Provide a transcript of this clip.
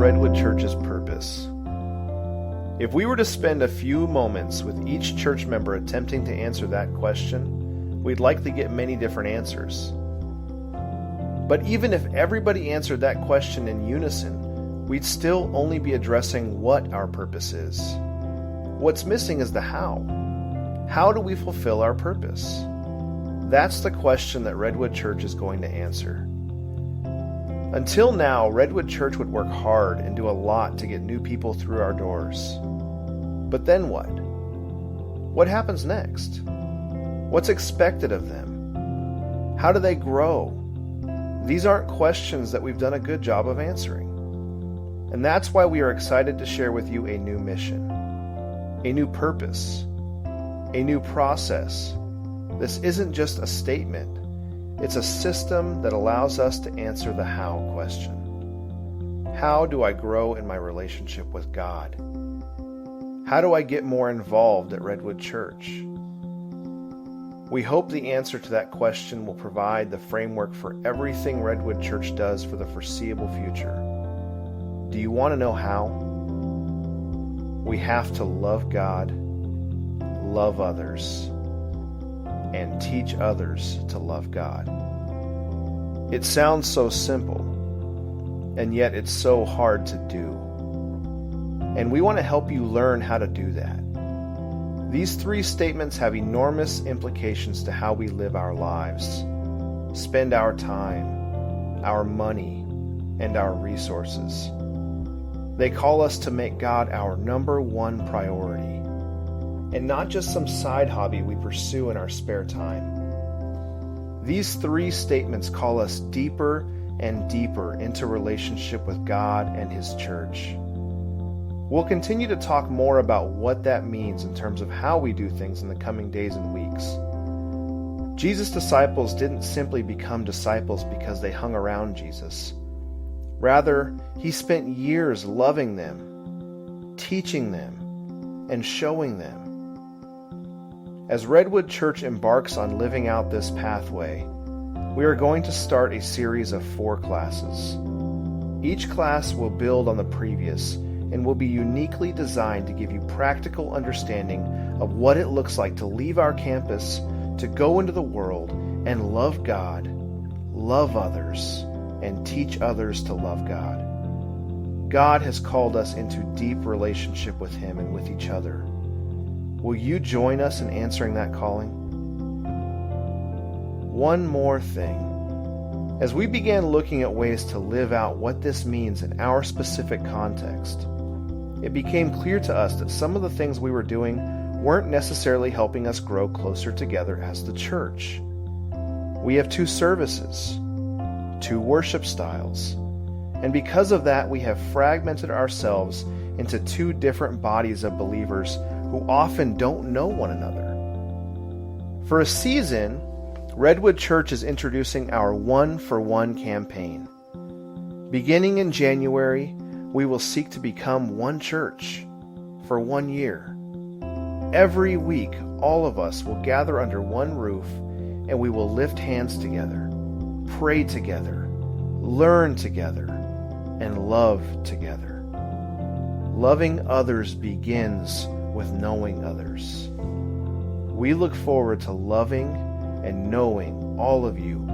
Redwood Church's purpose? If we were to spend a few moments with each church member attempting to answer that question, we'd likely get many different answers. But even if everybody answered that question in unison, we'd still only be addressing what our purpose is. What's missing is the how. How do we fulfill our purpose? That's the question that Redwood Church is going to answer. Until now, Redwood Church would work hard and do a lot to get new people through our doors. But then what? What happens next? What's expected of them? How do they grow? These aren't questions that we've done a good job of answering. And that's why we are excited to share with you a new mission, a new purpose, a new process. This isn't just a statement. It's a system that allows us to answer the how question. How do I grow in my relationship with God? How do I get more involved at Redwood Church? We hope the answer to that question will provide the framework for everything Redwood Church does for the foreseeable future. Do you want to know how? We have to love God, love others, and teach others to love God. It sounds so simple, and yet it's so hard to do. And we want to help you learn how to do that. These three statements have enormous implications to how we live our lives, spend our time, our money, and our resources. They call us to make God our number one priority, and not just some side hobby we pursue in our spare time. These three statements call us deeper and deeper into relationship with God and His church. We'll continue to talk more about what that means in terms of how we do things in the coming days and weeks. Jesus' disciples didn't simply become disciples because they hung around Jesus. Rather, He spent years loving them, teaching them, and showing them. As Redwood Church embarks on living out this pathway, we are going to start a series of 4 classes. Each class will build on the previous and will be uniquely designed to give you practical understanding of what it looks like to leave our campus, to go into the world and love God, love others, and teach others to love God. God has called us into deep relationship with Him and with each other. Will you join us in answering that calling? One more thing. As we began looking at ways to live out what this means in our specific context, it became clear to us that some of the things we were doing weren't necessarily helping us grow closer together as the church. We have 2 services, 2 worship styles, and because of that, we have fragmented ourselves into 2 different bodies of believers who often don't know one another. For a season, Redwood Church is introducing our 1-for-1 campaign. Beginning in January, we will seek to become one church for 1 year. Every week, all of us will gather under one roof and we will lift hands together, pray together, learn together, and love together. Loving others begins with knowing others. We look forward to loving and knowing all of you